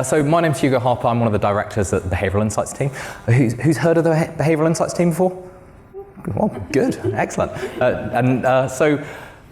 So my name's Hugo Harper. I'm one of the directors at the Behavioural Insights Team. Who's heard of the Behavioural Insights Team before? Well, good, excellent. So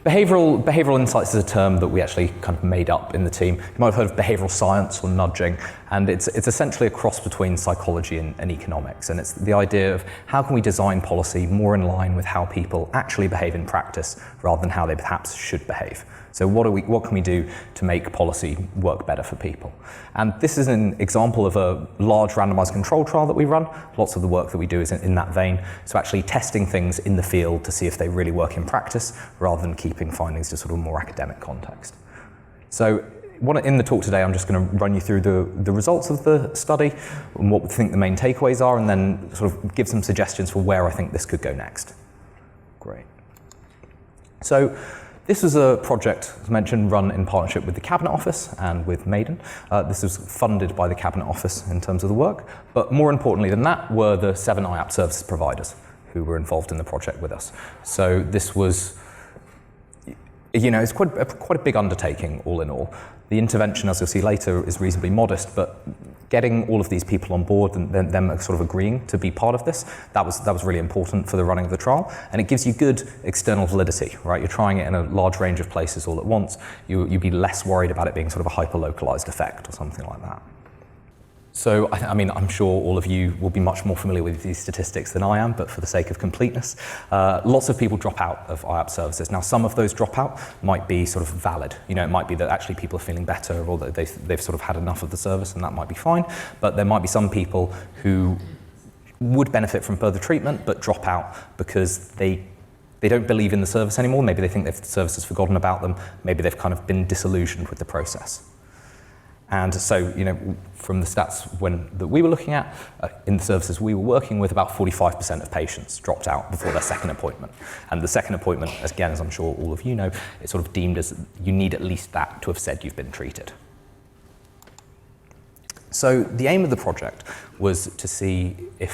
behavioural insights is a term that we actually kind of made up in the team. You might have heard of behavioural science or nudging, and it's essentially a cross between psychology and economics. And it's the idea of how can we design policy more in line with how people actually behave in practice rather than how they perhaps should behave. So what can we do to make policy work better for people? And this is an example of a large randomized control trial that we run. Lots of the work that we do is in that vein. So actually testing things in the field to see if they really work in practice rather than keeping findings to sort of a more academic context. So in the talk today, I'm just going to run you through the results of the study and what we think the main takeaways are, and then sort of give some suggestions for where I think this could go next. Great. So this was a project, as mentioned, run in partnership with the Cabinet Office and with Mayden. This was funded by the Cabinet Office in terms of the work, but more importantly than that were the 7 IAPT services providers who were involved in the project with us. So this was, it's quite a big undertaking all in all. The intervention, as you'll see later, is reasonably modest, but getting all of these people on board and them sort of agreeing to be part of this, that was really important for the running of the trial. And it gives you good external validity, right? You're trying it in a large range of places all at once. You'd be less worried about it being sort of a hyper-localized effect or something like that. So, I'm sure all of you will be much more familiar with these statistics than I am, but for the sake of completeness, lots of people drop out of IAPT services. Now, some of those dropout might be sort of valid. It might be that actually people are feeling better or that they've sort of had enough of the service, and that might be fine. But there might be some people who would benefit from further treatment, but drop out because they don't believe in the service anymore. Maybe they think the service has forgotten about them. Maybe they've kind of been disillusioned with the process. And so, from the stats that we were looking at, in the services we were working with, about 45% of patients dropped out before their second appointment. And the second appointment, again, as I'm sure all of you know, it's sort of deemed as you need at least that to have said you've been treated. So the aim of the project was to see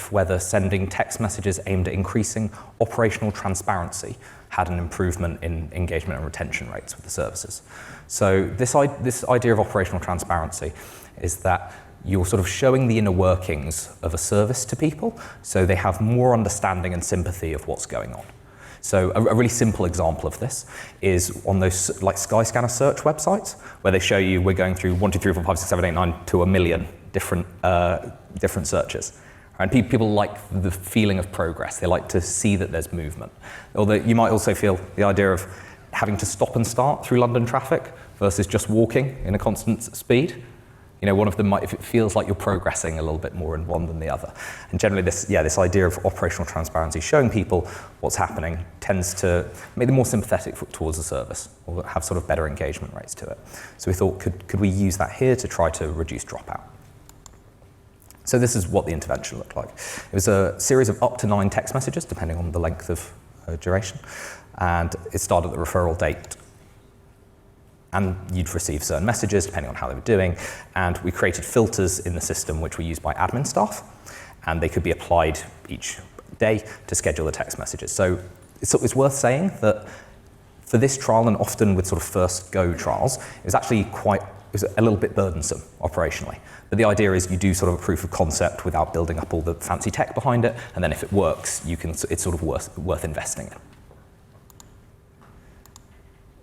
whether sending text messages aimed at increasing operational transparency had an improvement in engagement and retention rates with the services. So this idea of operational transparency is that you're sort of showing the inner workings of a service to people so they have more understanding and sympathy of what's going on. So a really simple example of this is on those like Skyscanner search websites where they show you we're going through 1, 2, 3, 4, 5, 6, 7, 8, 9 to 1 million different searches. And people like the feeling of progress. They like to see that there's movement. Although you might also feel the idea of having to stop and start through London traffic versus just walking in a constant speed. One of them might, if it feels like you're progressing a little bit more in one than the other. And generally this idea of operational transparency, showing people what's happening, tends to make them more sympathetic towards the service or have sort of better engagement rates to it. So we thought, could we use that here to try to reduce dropout? So this is what the intervention looked like. It was a series of up to 9 text messages, depending on the length of duration. And it started at the referral date. And you'd receive certain messages, depending on how they were doing. And we created filters in the system, which were used by admin staff. And they could be applied each day to schedule the text messages. So it's worth saying that for this trial, and often with sort of first go trials, it was actually a little bit burdensome operationally. But the idea is you do sort of a proof of concept without building up all the fancy tech behind it, and then if it works, it's sort of worth investing in.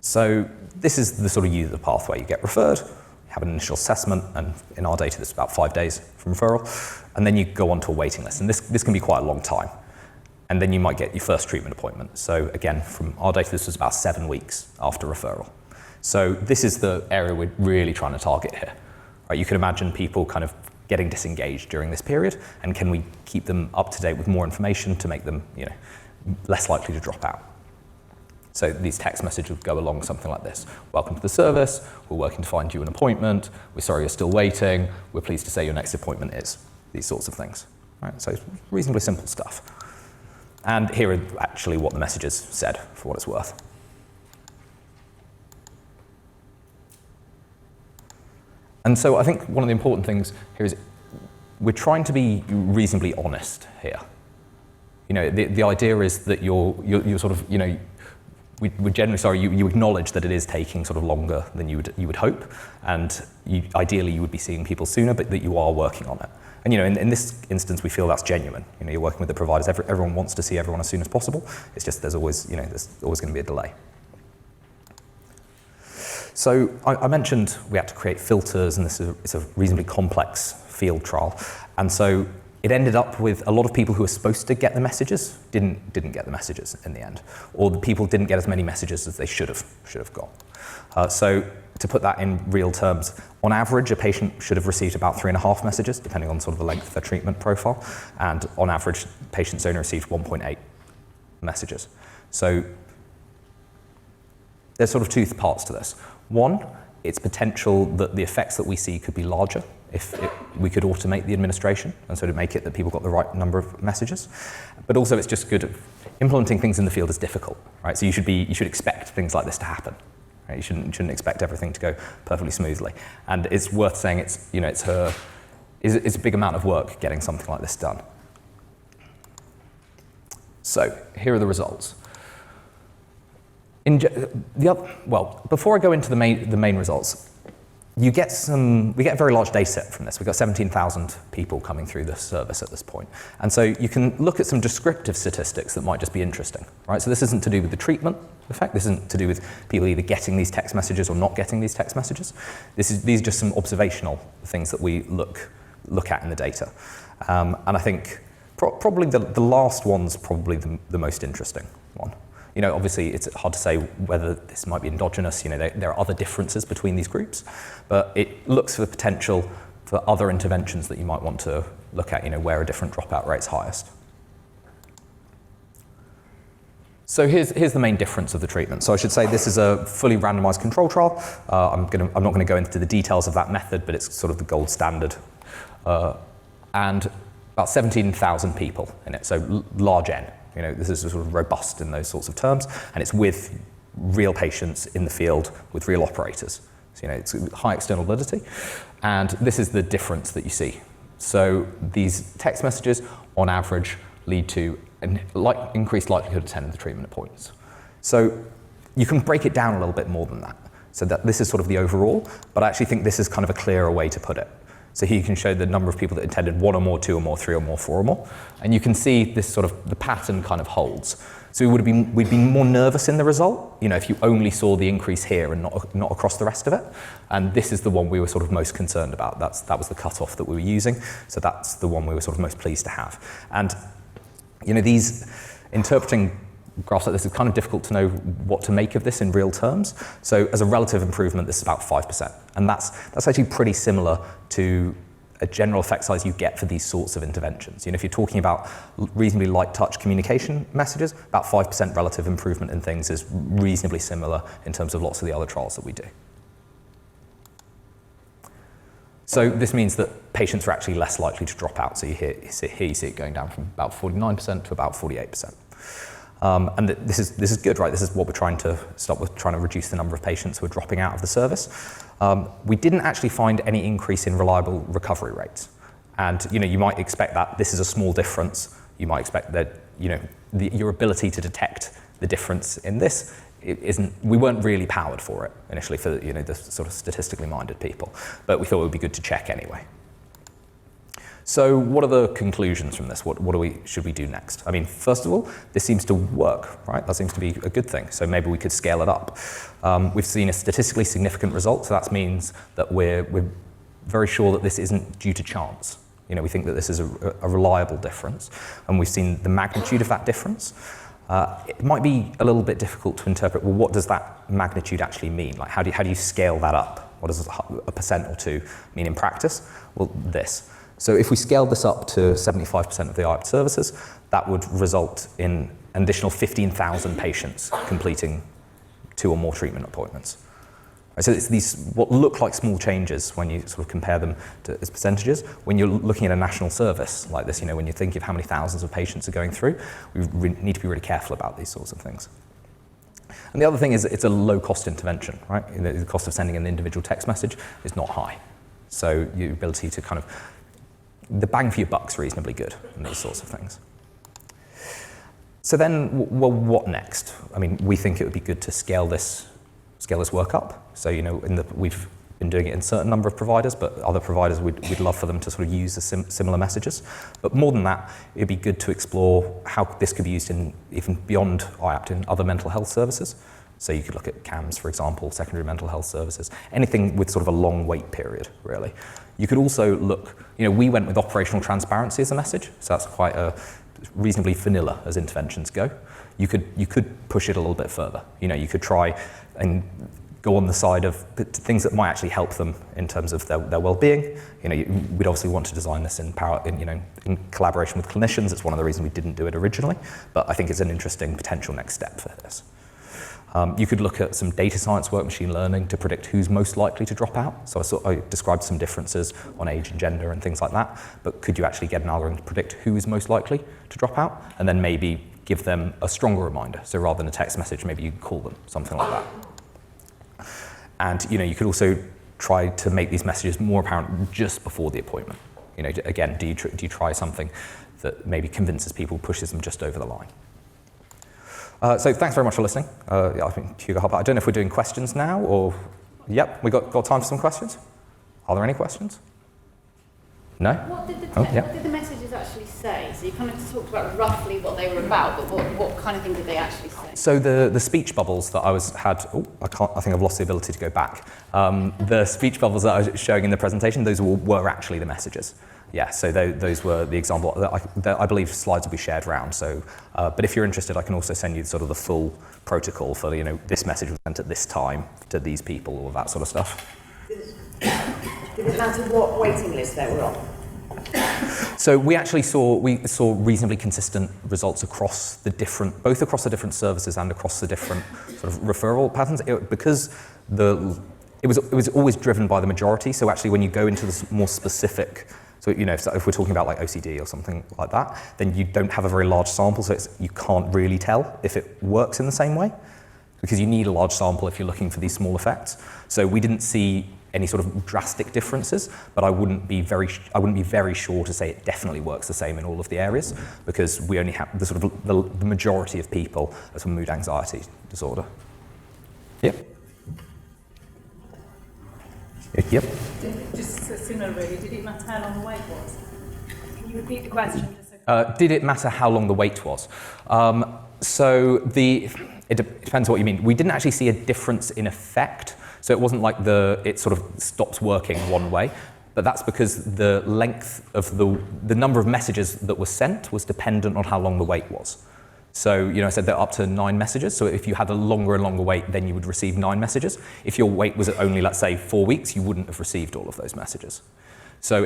So this is the sort of user pathway. You get referred, you have an initial assessment, and in our data this is about 5 days from referral, and then you go onto a waiting list. And this can be quite a long time. And then you might get your first treatment appointment. So again, from our data, this was about 7 weeks after referral. So this is the area we're really trying to target here. Right, you can imagine people kind of getting disengaged during this period, and can we keep them up to date with more information to make them less likely to drop out? So these text messages would go along something like this. Welcome to the service, we're working to find you an appointment, we're sorry you're still waiting, we're pleased to say your next appointment is. These sorts of things. Right, so reasonably simple stuff. And here are actually what the messages said, for what it's worth. And so I think one of the important things here is we're trying to be reasonably honest here. The idea is that you're sort of, we're generally sorry, you acknowledge that it is taking sort of longer than you would hope, and ideally you would be seeing people sooner, but that you are working on it. And in this instance, we feel that's genuine. You're working with the providers. Everyone wants to see everyone as soon as possible. It's just there's always going to be a delay. So I mentioned we had to create filters, and it's a reasonably complex field trial, and so it ended up with a lot of people who were supposed to get the messages didn't get the messages in the end, or the people didn't get as many messages as they should have got. So to put that in real terms, on average, a patient should have received about 3.5 messages, depending on sort of the length of their treatment profile, and on average, patients only received 1.8 messages. So there's sort of two parts to this. One, it's potential that the effects that we see could be larger if we could automate the administration, and so to make it that people got the right number of messages. But also it's just good. Implementing things in the field is difficult, right? So you should expect things like this to happen. Right? You shouldn't expect everything to go perfectly smoothly. And it's worth saying it's a big amount of work getting something like this done. So here are the results. Before I go into the main results, we get a very large data set from this. We've got 17,000 people coming through this service at this point. And so you can look at some descriptive statistics that might just be interesting, right? So this isn't to do with the treatment effect. This isn't to do with people either getting these text messages or not getting these text messages. These are just some observational things that we look at in the data. And I think probably the last one's probably the most interesting one. Obviously it's hard to say whether this might be endogenous. There are other differences between these groups, but it looks for the potential for other interventions that you might want to look at, where a different dropout rate's highest. So here's the main difference of the treatment. So I should say this is a fully randomized control trial. I'm not going to go into the details of that method, but it's sort of the gold standard. And about 17,000 people in it, so large N. This is sort of robust in those sorts of terms, and it's with real patients in the field with real operators. So, it's high external validity, and this is the difference that you see. So these text messages, on average, lead to an increased likelihood of attending the treatment appointments. So you can break it down a little bit more than that. So that this is sort of the overall, but I actually think this is kind of a clearer way to put it. So here you can show the number of people that attended 1 or more, 2 or more, 3 or more, 4 or more. And you can see this sort of, the pattern kind of holds. So we'd be more nervous in the result, if you only saw the increase here and not across the rest of it. And this is the one we were sort of most concerned about. That was the cutoff that we were using. So that's the one we were sort of most pleased to have. And, these interpreting graphs like this, is kind of difficult to know what to make of this in real terms. So as a relative improvement, this is about 5%. And that's actually pretty similar to a general effect size you get for these sorts of interventions. If you're talking about reasonably light touch communication messages, about 5% relative improvement in things is reasonably similar in terms of lots of the other trials that we do. So this means that patients are actually less likely to drop out. So here you see it going down from about 49% to about 48%. And this is good, right? This is what we're trying to stop with, trying to reduce the number of patients who are dropping out of the service. We didn't actually find any increase in reliable recovery rates. And you might expect that. This is a small difference. You might expect that your ability to detect the difference in this we weren't really powered for it initially for the sort of statistically minded people, but we thought it would be good to check anyway. So what are the conclusions from this? What should we do next? I mean, first of all, this seems to work, right? That seems to be a good thing. So maybe we could scale it up. We've seen a statistically significant result, so that means that we're very sure that this isn't due to chance. We think that this is a reliable difference, and we've seen the magnitude of that difference. It might be a little bit difficult to interpret, well, what does that magnitude actually mean? Like, how do you scale that up? What does a percent or two mean in practice? Well, this. So if we scaled this up to 75% of the IAPT services, that would result in an additional 15,000 patients completing 2 or more treatment appointments. So it's these what look like small changes when you sort of compare them as percentages. When you're looking at a national service like this, when you think of how many thousands of patients are going through, we need to be really careful about these sorts of things. And the other thing is it's a low-cost intervention, right? The cost of sending an individual text message is not high. So your ability to kind of, the bang for your buck's reasonably good in these sorts of things. So then, well, what next? I mean, we think it would be good to scale this work up. So, we've been doing it in a certain number of providers, but other providers, we'd love for them to sort of use the similar messages. But more than that, it'd be good to explore how this could be used in even beyond IAPT in other mental health services. So you could look at CAMS, for example, secondary mental health services, anything with sort of a long wait period, really. You could also look, we went with operational transparency as a message, so that's quite a reasonably vanilla as interventions go. You could push it a little bit further. You could try and go on the side of things that might actually help them in terms of their well-being. We'd obviously want to design this in collaboration with clinicians. It's one of the reasons we didn't do it originally, but I think it's an interesting potential next step for this. You could look at some data science work, machine learning, to predict who's most likely to drop out. So I described some differences on age and gender and things like that, but could you actually get an algorithm to predict who is most likely to drop out, and then maybe give them a stronger reminder? So rather than a text message, maybe you call them, something like that. And you could also try to make these messages more apparent just before the appointment. Again, do you try something that maybe convinces people, pushes them just over the line? So thanks very much for listening. I think Hugo, Harper. I don't know if we're doing questions now or... Yep, we got time for some questions? Are there any questions? No? What did the messages actually say? So you kind of talked about roughly what they were about, but what kind of thing did they actually say? So the speech bubbles that I think I've lost the ability to go back. The speech bubbles that I was showing in the presentation, those were actually the messages. Yeah, so those were the example. I believe slides will be shared around. So, but if you're interested, I can also send you sort of the full protocol for this message was sent at this time to these people, all of that sort of stuff. Did it matter what waiting list they were on? So we actually saw reasonably consistent results across both across the different services and across the different sort of referral patterns, because it was always driven by the majority. So actually, when you go into the more specific. So, if we're talking about like OCD or something like that, then you don't have a very large sample, so you can't really tell if it works in the same way, because you need a large sample if you're looking for these small effects. So we didn't see any sort of drastic differences, but I wouldn't be very sure to say it definitely works the same in all of the areas, because we only have the sort of the majority of people as a mood anxiety disorder. Yep. Yep. Just similar, really. Did it matter how long the wait was? Can you repeat the question? Did it matter how long the wait was? It depends what you mean. We didn't actually see a difference in effect, so it wasn't like it sort of stopped working one way, but that's because the length of the number of messages that were sent was dependent on how long the wait was. So, I said they're up to 9 messages. So if you had a longer and longer wait, then you would receive 9 messages. If your wait was only, let's say, 4 weeks, you wouldn't have received all of those messages. So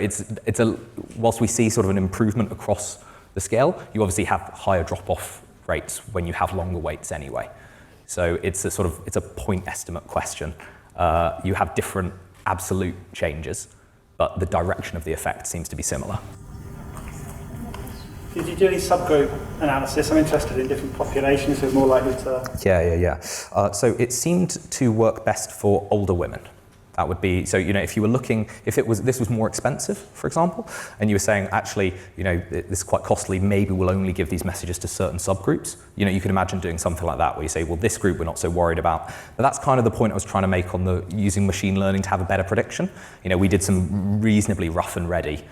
whilst we see sort of an improvement across the scale, you obviously have higher drop-off rates when you have longer waits anyway. So it's a point estimate question. You have different absolute changes, but the direction of the effect seems to be similar. Did you do any subgroup analysis? I'm interested in different populations who are more likely to... Yeah. So it seemed to work best for older women. That would be, so, if you were looking, this was more expensive, for example, and you were saying, actually, this is quite costly, maybe we'll only give these messages to certain subgroups. You can imagine doing something like that, where you say, well, this group we're not so worried about. But that's kind of the point I was trying to make on using machine learning to have a better prediction. We did some reasonably rough and ready,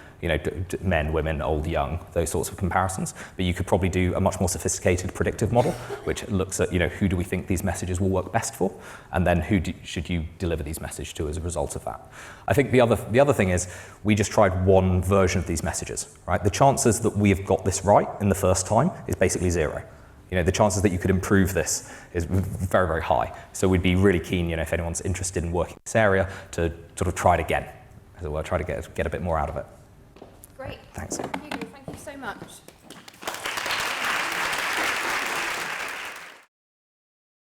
men, women, old, young, those sorts of comparisons. But you could probably do a much more sophisticated predictive model, which looks at, who do we think these messages will work best for, and then should you deliver these messages to as a result of that. I think the other thing is we just tried one version of these messages, right? The chances that we have got this right in the first time is basically 0. The chances that you could improve this is very, very high. So we'd be really keen, if anyone's interested in working in this area, to sort of try it again, as it were, try to get a bit more out of it. Great. Thanks. Hugo, thank you so much.